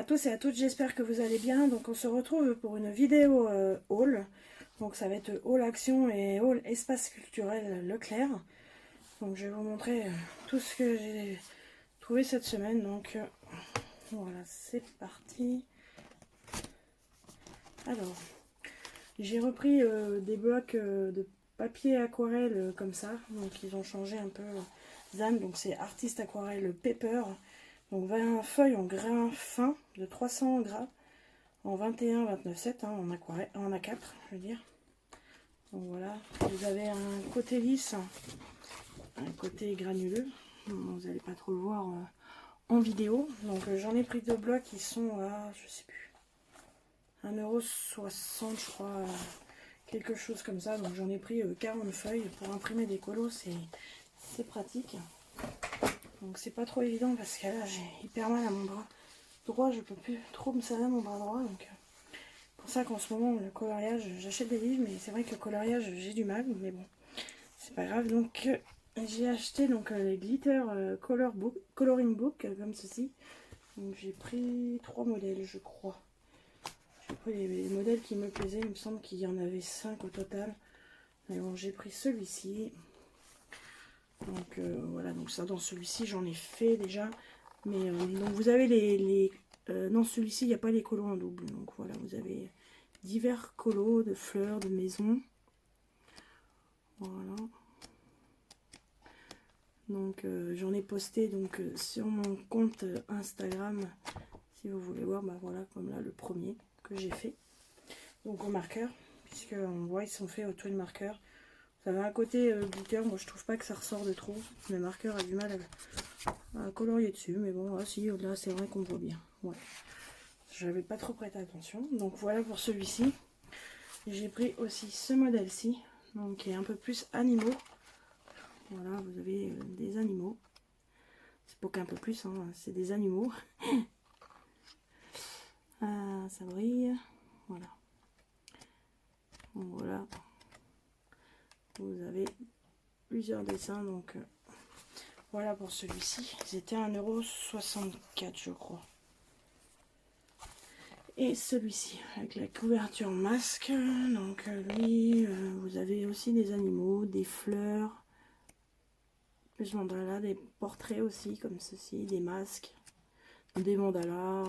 tous et à toutes, j'espère que vous allez bien. Donc on se retrouve pour une vidéo haul. Donc ça va être haul action et haul espace culturel Leclerc. Donc je vais vous montrer tout ce que j'ai trouvé cette semaine. Donc voilà, c'est parti. Alors, j'ai repris des blocs de papier aquarelle comme ça. Donc ils ont changé un peu ZAN. Donc c'est Artiste Aquarelle Paper. Donc 20 feuilles en grain fin de 300 gras en 21-29,7 hein, en aquarelle, en A4 je veux dire. Donc voilà, vous avez un côté lisse, un côté granuleux. Vous n'allez pas trop le voir en vidéo. Donc j'en ai pris deux blocs qui sont à, je sais plus, 1,60 € je crois, quelque chose comme ça. Donc j'en ai pris 40 feuilles pour imprimer des colos, c'est pratique. Donc c'est pas trop évident parce que là j'ai hyper mal à mon bras droit, je peux plus trop me serrer mon bras droit. Donc pour ça qu'en ce moment le coloriage, j'achète des livres, mais c'est vrai que le coloriage j'ai du mal, mais bon, c'est pas grave. Donc j'ai acheté donc les glitter coloring book comme ceci. Donc j'ai pris 3 modèles je crois. J'ai pris les modèles qui me plaisaient, il me semble qu'il y en avait 5 au total. Mais bon, j'ai pris celui-ci. Donc voilà, donc ça dans celui-ci j'en ai fait déjà. Mais donc vous avez dans celui-ci il n'y a pas les colos en double. Donc voilà, vous avez divers colos de fleurs, de maisons. Voilà. Donc j'en ai posté donc sur mon compte Instagram. Si vous voulez voir, bah voilà, comme là le premier que j'ai fait. Donc au marqueur, puisque on voit ils sont faits au twin marqueur. Ça avait un côté glitter, moi je trouve pas que ça ressort de trop. Le marqueur a du mal à colorier dessus, mais bon, là, si, là c'est vrai qu'on voit bien. Ouais. J'avais pas trop prêté attention. Donc voilà pour celui-ci. J'ai pris aussi ce modèle-ci, donc qui est un peu plus animaux. Voilà, vous avez des animaux. C'est pas qu'un peu plus, hein, c'est des animaux. Ça brille. Voilà. Donc voilà. Vous avez plusieurs dessins, donc voilà pour celui-ci. C'était 1,64 € je crois. Et celui-ci avec la couverture masque. Donc lui, vous avez aussi des animaux, des fleurs, plus mandalas, des portraits aussi comme ceci, des masques, des mandalas.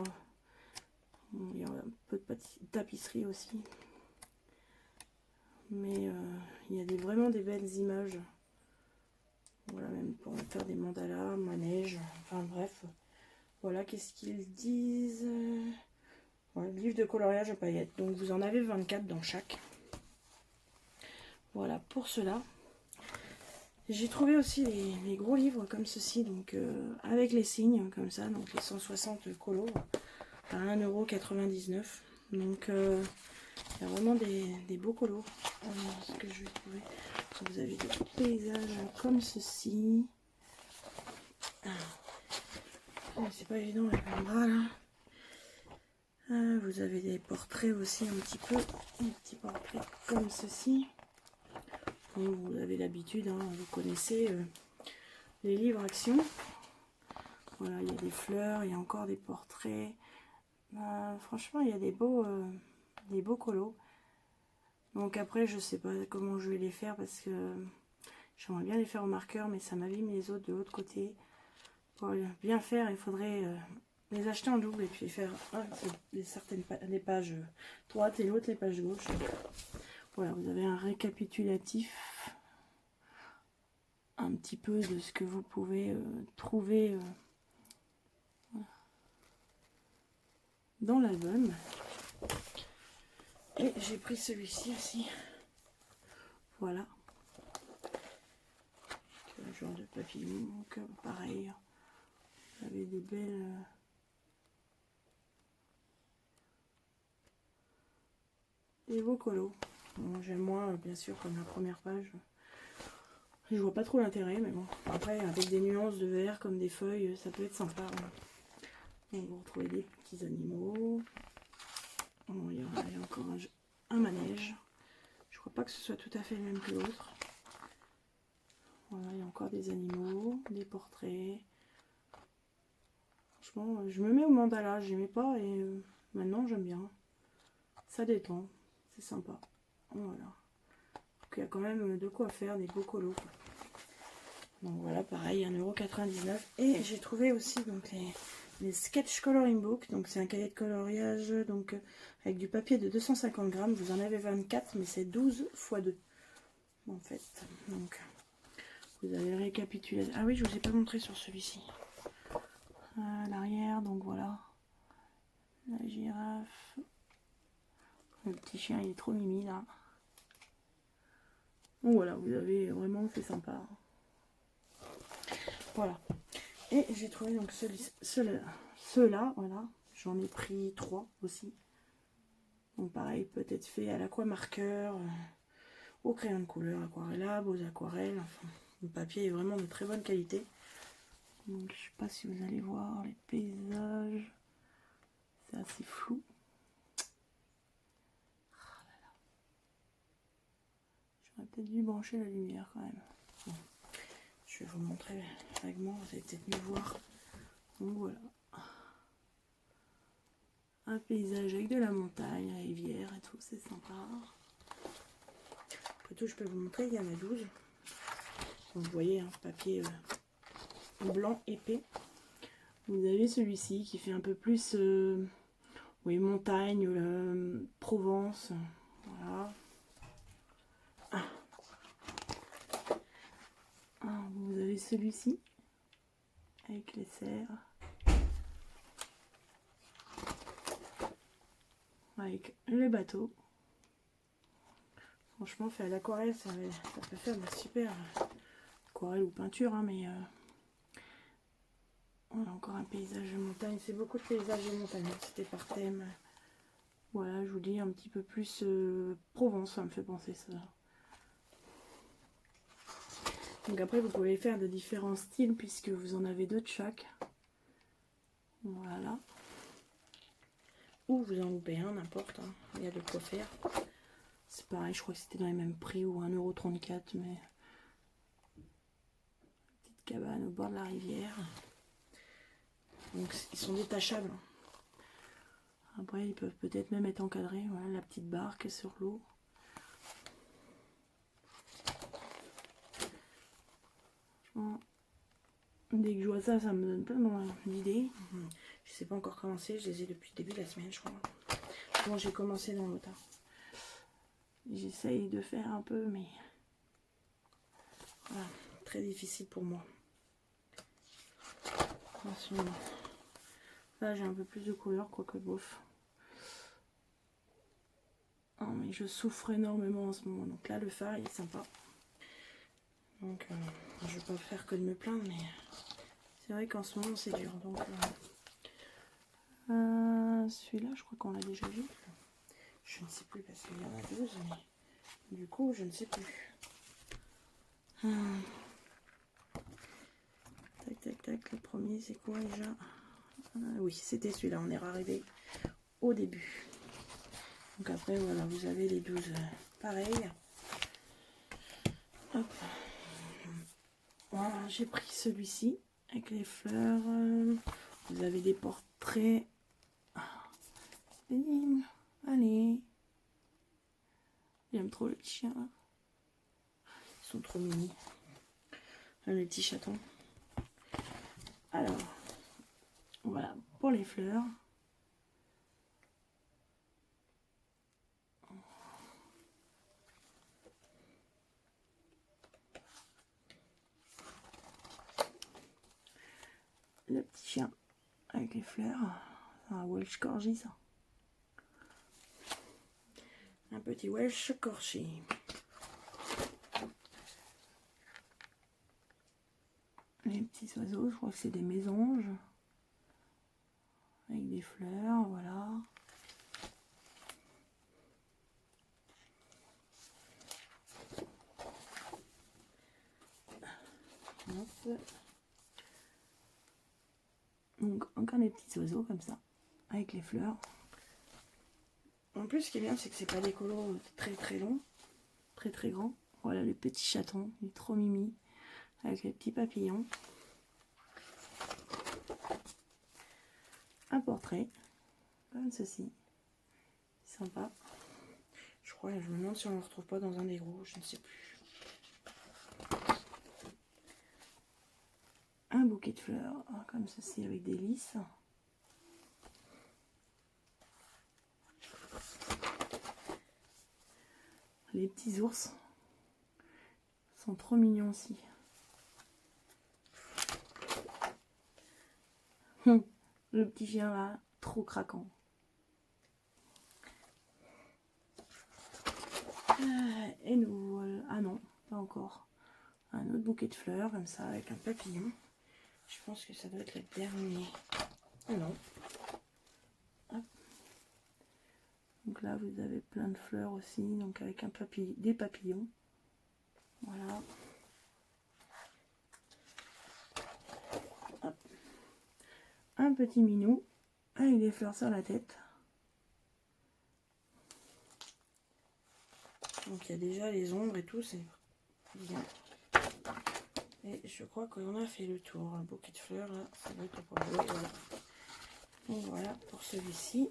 Il y a un peu de tapisserie aussi. Mais il y a vraiment des belles images. Voilà, même pour faire des mandalas, manèges, enfin bref. Voilà, qu'est-ce qu'ils disent? Voilà, livre de coloriage à paillettes. Donc vous en avez 24 dans chaque. Voilà pour cela. J'ai trouvé aussi les gros livres comme ceci, donc avec les signes comme ça, donc les 160 colos à 1,99 €. Donc il y a vraiment des beaux colos. Ce que je vais trouver. Vous avez des paysages comme ceci. C'est pas évident avec mon bras là. Vous avez des portraits aussi un petit peu. Des petits portraits comme ceci. Donc, vous avez l'habitude, hein, vous connaissez les livres action. Voilà, il y a des fleurs, il y a encore des portraits. Franchement, il y a des beaux colos. Donc après, je sais pas comment je vais les faire parce que j'aimerais bien les faire au marqueur, mais ça m'abîme les autres de l'autre côté. Pour bien faire, il faudrait les acheter en double et puis faire les pages droite et l'autre les pages gauche. Voilà, vous avez un récapitulatif un petit peu de ce que vous pouvez trouver dans l'album. Et j'ai pris celui-ci aussi. Voilà. Un genre de papillon. Donc pareil. Vous avez des belles... des beaux colos. Bon, j'aime moins, bien sûr, comme la première page. Je vois pas trop l'intérêt, mais bon. Après, avec des nuances de vert, comme des feuilles, ça peut être sympa. Donc, vous retrouvez des petits animaux. Bon, il y a encore un manège. Je crois pas que ce soit tout à fait le même que l'autre. Voilà, il y a encore des animaux, des portraits. Franchement, je me mets au mandala, j'aimais pas et maintenant j'aime bien. Ça détend, c'est sympa. Voilà. Donc il y a quand même de quoi faire, des beaux colos. Donc voilà, pareil, 1,99 €. Et j'ai trouvé aussi donc les Sketch Coloring Book. Donc c'est un cahier de coloriage donc avec du papier de 250 grammes. Vous en avez 24, mais c'est 12 x 2 en fait. Donc vous avez le récapitulatif. Ah oui, je vous ai pas montré sur celui-ci. À l'arrière, donc voilà. La girafe. Le petit chien, il est trop mimi là. Donc voilà, vous avez vraiment, c'est sympa. Voilà. Et j'ai trouvé donc ceux-là, voilà. J'en ai pris 3 aussi. Donc pareil, peut-être fait à l'aquamarqueur, au crayon de couleur, aquarellable, aux aquarelles. Enfin, le papier est vraiment de très bonne qualité. Donc je sais pas si vous allez voir les paysages. C'est assez flou. J'aurais peut-être dû brancher la lumière quand même. Bon. Je vais vous montrer vaguement, vous allez peut-être mieux voir. Donc voilà. Un paysage avec de la montagne, la rivière et tout, c'est sympa. Après tout, je peux vous montrer, il y en a 12. Donc, vous voyez, hein, papier blanc épais. Vous avez celui-ci qui fait un peu plus oui, montagne, Provence. Voilà. Vous avez celui-ci avec les serres. Avec les bateaux. Franchement, fait à l'aquarelle, ça peut faire de la super aquarelle ou peinture, hein, mais on a encore un paysage de montagne. C'est beaucoup de paysages de montagne. C'était par thème. Voilà, je vous dis un petit peu plus Provence, ça me fait penser ça. Donc après, vous pouvez faire de différents styles puisque vous en avez 2 de chaque. Voilà. Ou vous en loupez un, n'importe. Hein. Il y a de quoi faire. C'est pareil, je crois que c'était dans les mêmes prix ou 1,34 €, mais petite cabane au bord de la rivière. Donc ils sont détachables. Après, ils peuvent peut-être même être encadrés. Voilà, la petite barque sur l'eau. Dès que je vois ça, ça me donne plein d'idées. Je sais pas encore commencer, je les ai depuis le début de la semaine, je crois. Bon, j'ai commencé dans l'automne. J'essaye de faire un peu, mais voilà, très difficile pour moi. Attention. Là, j'ai un peu plus de couleur, quoique bof. Oh, mais je souffre énormément en ce moment. Donc là, le phare, il est sympa. Donc, je vais pas faire que de me plaindre, mais c'est vrai qu'en ce moment, c'est dur. Donc, celui-là, je crois qu'on l'a déjà vu. Je ne sais plus parce qu'il y en a 12, mais du coup, je ne sais plus. Tac, tac, tac. Le premier, c'est quoi déjà? Oui, c'était celui-là. On est arrivé au début. Donc après, voilà, vous avez les 12 pareils. Hop. Voilà, j'ai pris celui-ci avec les fleurs. Vous avez des portraits. Allez. J'aime trop le petit chien. Ils sont trop mignons. Les petits chatons. Alors, voilà pour les fleurs. Le petit chien avec les fleurs. C'est un Welsh Corgi, ça. Un petit Welsh Corgi. Les petits oiseaux, je crois que c'est des mésanges. Avec des fleurs, voilà. Hop. Donc encore des petits oiseaux comme ça, avec les fleurs. En plus, ce qui est bien, c'est que c'est pas des colos très très longs, très très grands. Voilà le petit chaton, il est trop mimi, avec les petits papillons. un portrait, comme ceci. Sympa. Je crois, je me demande si on ne le retrouve pas dans un des gros, je ne sais plus. Un bouquet de fleurs, comme ceci, avec des lys. Les petits ours sont trop mignons aussi. Le petit chien là, trop craquant. Et nous voilà. Ah non, pas encore. Un autre bouquet de fleurs comme ça avec un papillon. Je pense que ça doit être le dernier. Ah non. Hop. Donc là vous avez plein de fleurs aussi, donc avec un des papillons. Voilà. Hop. Un petit minou avec des fleurs sur la tête. Donc il y a déjà les ombres et tout, c'est bien. Et je crois qu'on a fait le tour. Un bouquet de fleurs là, ça doit être pour vous. Voilà. Donc voilà pour celui-ci.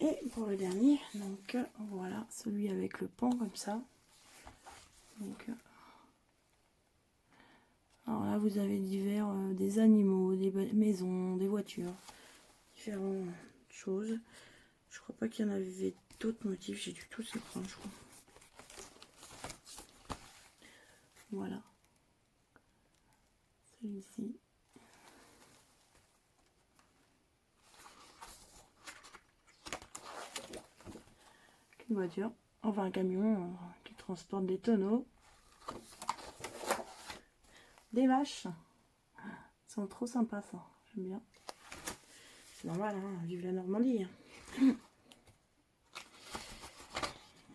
Et pour le dernier, donc voilà, celui avec le pan comme ça. Donc, alors là vous avez divers, des animaux, des maisons, des voitures, différentes choses. Je crois pas qu'il y en avait d'autres motifs, j'ai dû tous les prendre je crois. Voilà. Celui-ci. Une voiture, enfin un camion qui transporte des tonneaux. Des vaches. Ils sont trop sympas ça, j'aime bien. C'est normal, hein, vive la Normandie. Hein.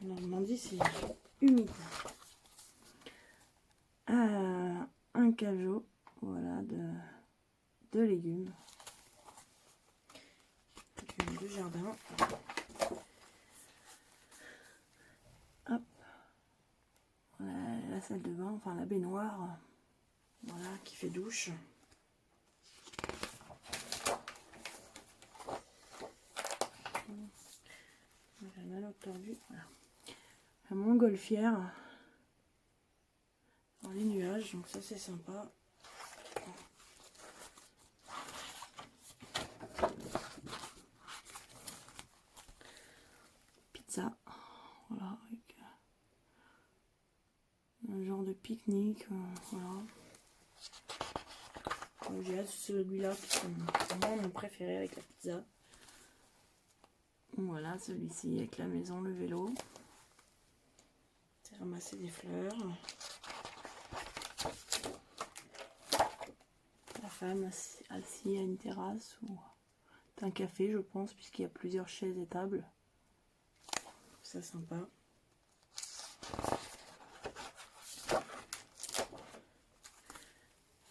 Normandie c'est humide. Un cajot, voilà, de légumes. Le jardin. Hop. Voilà, la salle de bain, enfin la baignoire. Voilà, qui fait douche. J'ai mal entendu. Voilà. La montgolfière. Dans les nuages, donc ça c'est sympa. Pizza. Voilà, avec un genre de pique-nique. Voilà. J'ai hâte de celui-là qui est vraiment mon préféré avec la pizza. Voilà, celui-ci avec la maison, le vélo. C'est ramasser des fleurs. La femme assise à une terrasse ou un café, je pense, puisqu'il y a plusieurs chaises et tables. Ça sympa.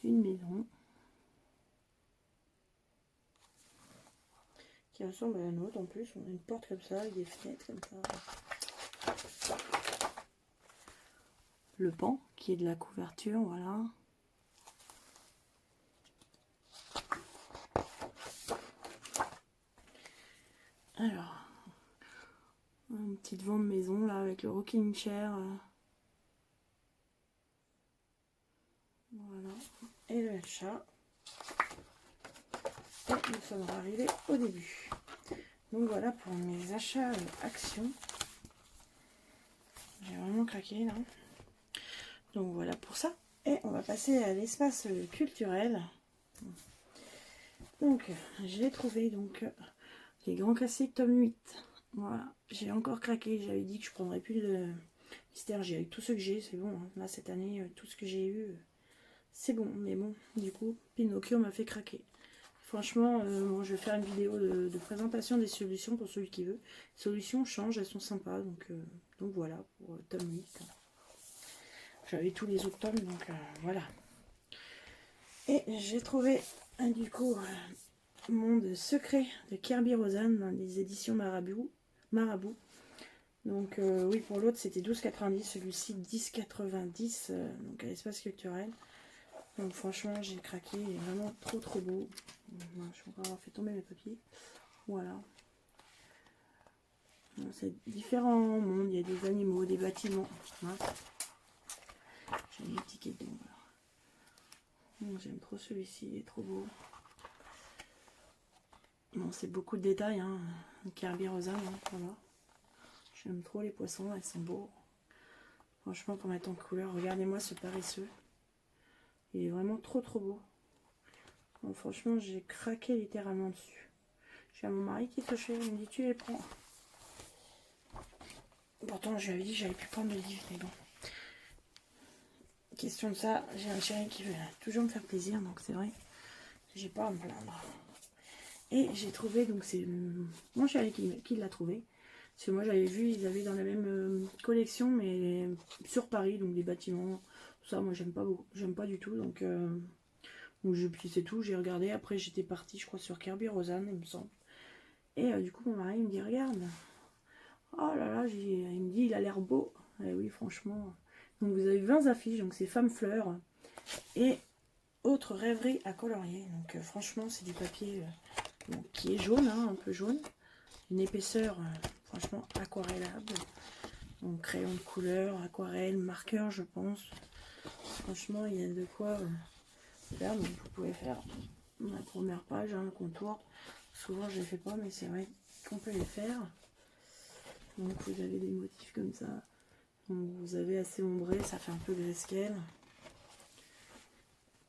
Une maison qui ressemble à la nôtre en plus. On a une porte comme ça avec des fenêtres comme ça. Le pan qui est de la couverture, voilà. Alors, une petite vente maison là avec le rocking chair. Voilà. Et le chat. Et nous sommes arrivés au début. Donc voilà pour mes achats actions. J'ai vraiment craqué là. Donc voilà pour ça. Et on va passer à l'espace culturel. Donc j'ai trouvé donc les grands classiques tome 8. Voilà, j'ai encore craqué. J'avais dit que je prendrais plus de mystère. J'ai avec tout ce que j'ai, c'est bon. Hein. Là cette année, tout ce que j'ai eu, c'est bon. Mais bon, du coup, Pinocchio m'a fait craquer. Franchement, bon, je vais faire une vidéo de présentation des solutions pour celui qui veut. Les solutions changent, elles sont sympas. Donc voilà, pour tome 8. J'avais tous les autres tomes, donc voilà. Et j'ai trouvé, du coup, Monde secret de Kirby Rosen dans les éditions Marabout. Donc oui, pour l'autre, c'était 12,90. Celui-ci, 10,90. Donc à l'espace culturel. Donc franchement j'ai craqué, il est vraiment trop beau. Voilà, je vais avoir fait tomber mes papiers. Voilà. C'est différents mondes, il y a des animaux, des bâtiments. Voilà. J'ai mis ticket dedans. Voilà. J'aime trop celui-ci, il est trop beau. Bon, c'est beaucoup de détails, hein. Kirby Rosa, hein, voilà. J'aime trop les poissons, ils sont beaux. Franchement, pour mettre en couleur, regardez-moi ce paresseux. Il est vraiment trop beau. Bon, franchement, j'ai craqué littéralement dessus. J'ai mon mari qui se fait, il me dit tu les prends. Pourtant, je lui avais dit que j'avais pu prendre le livre, mais bon. Question de ça, j'ai un chéri qui veut toujours me faire plaisir, donc c'est vrai, j'ai pas à me plaindre. Et j'ai trouvé, donc c'est mon chéri qui l'a trouvé. Parce que moi j'avais vu, ils avaient dans la même collection, mais sur Paris, donc des bâtiments, tout ça, moi j'aime pas du tout, donc puis c'est tout, j'ai regardé, après j'étais partie, je crois, sur Kirby Rosanne, il me semble. Et du coup mon mari me dit, regarde, oh là là, il me dit, il a l'air beau. Et oui, franchement. Donc vous avez 20 affiches, donc c'est Femme Fleur et autres rêveries à colorier. Donc franchement, c'est du papier qui est jaune, hein, un peu jaune. Une épaisseur franchement aquarellable. Donc crayon de couleur, aquarelle, marqueur, je pense. Franchement, il y a de quoi faire. Donc vous pouvez faire la première page, hein, le contour. Souvent, je ne les fais pas, mais c'est vrai qu'on peut les faire. Donc vous avez des motifs comme ça. Donc, vous avez assez ombré, ça fait un peu grayscale.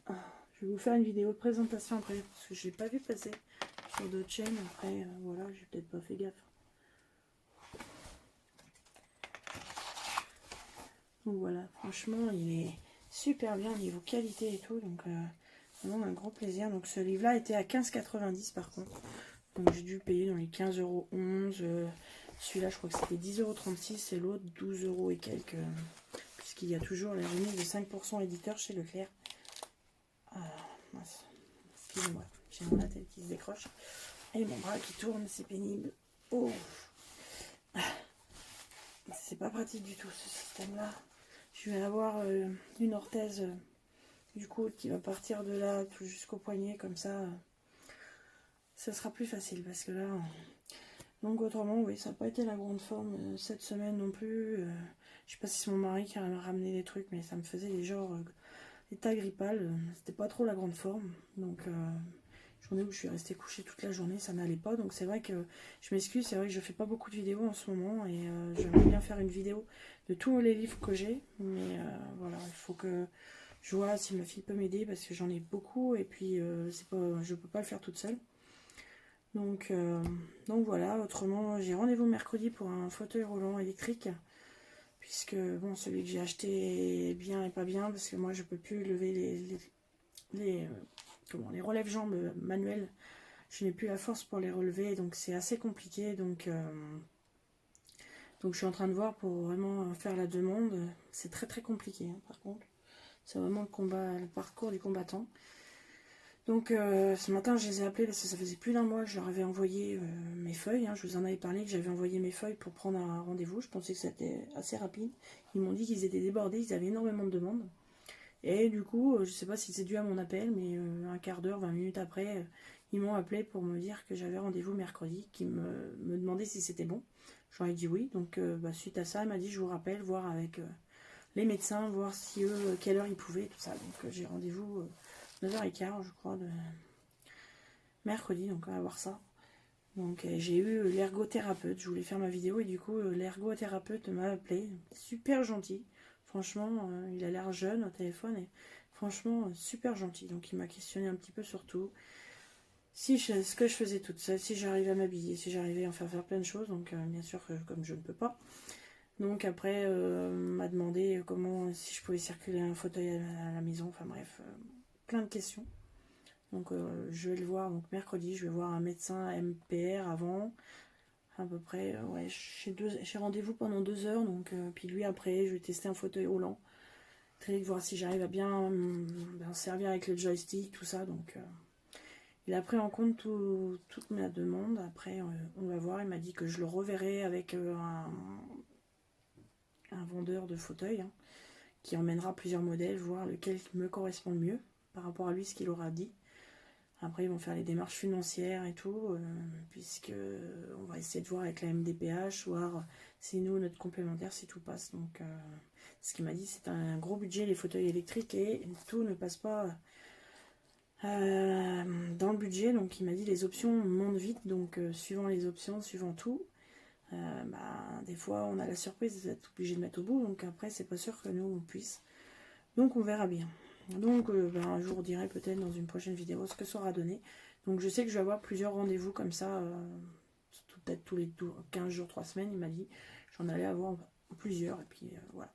Je vais vous faire une vidéo de présentation après, parce que je l'ai pas vu passer sur d'autres chaînes. Après, voilà, j'ai peut-être pas fait gaffe. Donc voilà, franchement, il est super bien niveau qualité et tout. Donc vraiment un gros plaisir. Donc ce livre-là était à 15,90 par contre. Donc j'ai dû payer dans les 15,11 €. Celui-là, je crois que c'était 10,36 € et l'autre 12 € et quelques. Puisqu'il y a toujours la remise de 5% éditeur chez Leclerc. Mince. Excusez-moi, j'ai mon tête qui se décroche. Et mon bras qui tourne, c'est pénible. Oh, c'est pas pratique du tout ce système-là. Je vais avoir une orthèse du coude qui va partir de là tout jusqu'au poignet, comme ça. Ça sera plus facile parce que là. Donc autrement, oui, ça n'a pas été la grande forme cette semaine non plus. Je sais pas si c'est mon mari qui a ramené des trucs, mais ça me faisait des genres état grippal. C'était pas trop la grande forme. Donc journée où je suis restée couchée toute la journée, ça n'allait pas. Donc c'est vrai que je m'excuse, c'est vrai que je fais pas beaucoup de vidéos en ce moment et j'aimerais bien faire une vidéo de tous les livres que j'ai. Mais voilà, il faut que je vois si ma fille peut m'aider parce que j'en ai beaucoup et puis je peux pas le faire toute seule. Donc voilà, autrement j'ai rendez-vous mercredi pour un fauteuil roulant électrique. Puisque bon, celui que j'ai acheté est bien et pas bien, parce que moi je peux plus lever les relève-jambes manuels. Je n'ai plus la force pour les relever, donc c'est assez compliqué. Donc je suis en train de voir pour vraiment faire la demande. C'est très compliqué, hein, par contre. C'est vraiment le parcours du combattant. Donc ce matin je les ai appelés parce que ça faisait plus d'un mois que je leur avais envoyé mes feuilles, hein. Je vous en avais parlé que j'avais envoyé mes feuilles pour prendre un rendez-vous. Je pensais que c'était assez rapide. Ils m'ont dit qu'ils étaient débordés, ils avaient énormément de demandes. Et du coup, je sais pas si c'est dû à mon appel, mais un quart d'heure, 20 minutes après, ils m'ont appelé pour me dire que j'avais rendez-vous mercredi, qu'ils me demandaient si c'était bon. J'aurais dit oui, donc suite à ça, elle m'a dit je vous rappelle, voir avec les médecins, voir si eux, quelle heure ils pouvaient, tout ça. Donc j'ai rendez-vous 9h15, je crois, de mercredi, donc on va voir ça. Donc j'ai eu l'ergothérapeute, je voulais faire ma vidéo et du coup l'ergothérapeute m'a appelé, super gentil. Franchement, il a l'air jeune au téléphone et franchement super gentil. Donc il m'a questionné un petit peu sur tout. Ce que je faisais toute seule, si j'arrivais à m'habiller, si j'arrivais à faire plein de choses. Donc bien sûr comme je ne peux pas. Donc après m'a demandé si je pouvais circuler un fauteuil à la maison. Enfin bref, plein de questions. Donc je vais le voir donc mercredi, je vais voir un médecin MPR avant. À peu près, ouais, j'ai rendez-vous pendant 2 heures, donc puis lui après, je vais tester un fauteuil roulant, voir si j'arrive à bien servir avec le joystick, tout ça. Donc il a pris en compte toute ma demande. Après, on va voir. Il m'a dit que je le reverrai avec un vendeur de fauteuil, hein, qui emmènera plusieurs modèles, voir lequel me correspond le mieux. par rapport à lui ce qu'il aura dit. Après ils vont faire les démarches financières et tout, puisque on va essayer de voir avec la MDPH, voir si nous notre complémentaire si tout passe. Donc ce qu'il m'a dit c'est un gros budget les fauteuils électriques et tout ne passe pas dans le budget. Donc il m'a dit les options montent vite, donc suivant les options, suivant tout, des fois on a la surprise d'être obligé de mettre au bout, donc après c'est pas sûr que nous on puisse. Donc on verra bien. Donc je vous redirai peut-être dans une prochaine vidéo ce que ça aura donné. Donc je sais que je vais avoir plusieurs rendez-vous comme ça, peut-être tous les 15 jours, 3 semaines, il m'a dit. J'en allais avoir plusieurs, et puis voilà.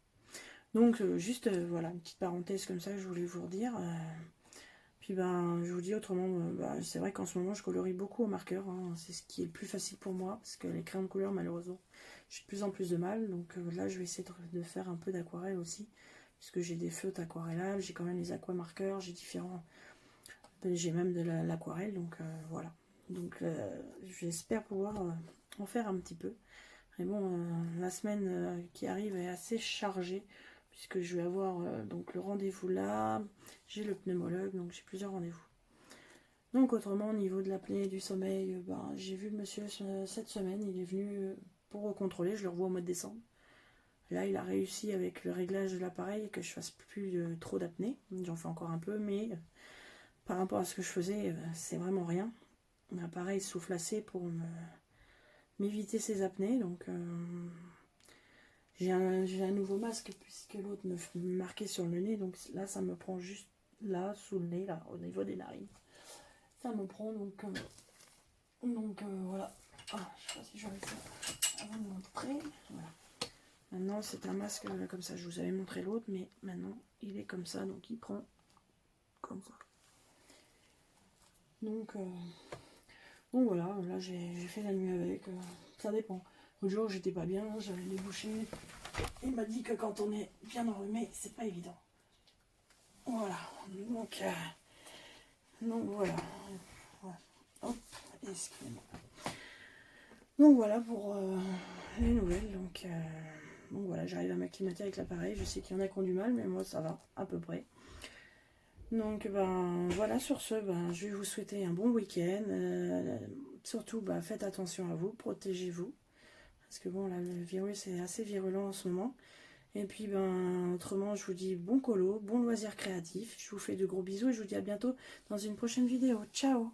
Donc juste voilà, une petite parenthèse comme ça, je voulais vous redire. Puis je vous dis autrement, c'est vrai qu'en ce moment je colorie beaucoup au marqueur, hein. C'est ce qui est le plus facile pour moi, parce que les crayons de couleur malheureusement, j'ai de plus en plus de mal. Donc là je vais essayer de faire un peu d'aquarelle aussi, puisque j'ai des feutres aquarellables, j'ai quand même les aquamarqueurs, j'ai différents, j'ai même de l'aquarelle, donc voilà. Donc j'espère pouvoir en faire un petit peu. Mais bon, la semaine qui arrive est assez chargée, puisque je vais avoir donc le rendez-vous là, j'ai le pneumologue, donc j'ai plusieurs rendez-vous. Donc autrement, au niveau de l'apnée et du sommeil, j'ai vu le monsieur cette semaine, il est venu pour contrôler, je le revois au mois de décembre. Là, il a réussi avec le réglage de l'appareil que je fasse plus trop d'apnée. J'en fais encore un peu, mais par rapport à ce que je faisais, c'est vraiment rien. L'appareil souffle assez pour m'éviter ces apnées, donc j'ai un nouveau masque puisque l'autre me marquait sur le nez, donc là ça me prend juste là, sous le nez, là, au niveau des narines. Ça me prend, donc voilà. Ah, je sais pas si j'aurais fait avant de montrer. Voilà. Maintenant c'est un masque comme ça, je vous avais montré l'autre, mais maintenant il est comme ça, donc il prend comme ça. Donc voilà, là j'ai fait la nuit avec, ça dépend. L'autre jour j'étais pas bien, j'avais les bouchées. Il m'a dit que quand on est bien enrhumé, c'est pas évident. Voilà, donc voilà. Hop, excusez-moi. Donc voilà pour les nouvelles. Donc voilà, j'arrive à m'acclimater avec l'appareil. Je sais qu'il y en a qui ont du mal, mais moi ça va à peu près. Donc voilà, sur ce, je vais vous souhaiter un bon week-end. Surtout, faites attention à vous, protégez-vous. Parce que bon, là, le virus est assez virulent en ce moment. Et puis, autrement, je vous dis bon colo, bon loisir créatif. Je vous fais de gros bisous et je vous dis à bientôt dans une prochaine vidéo. Ciao!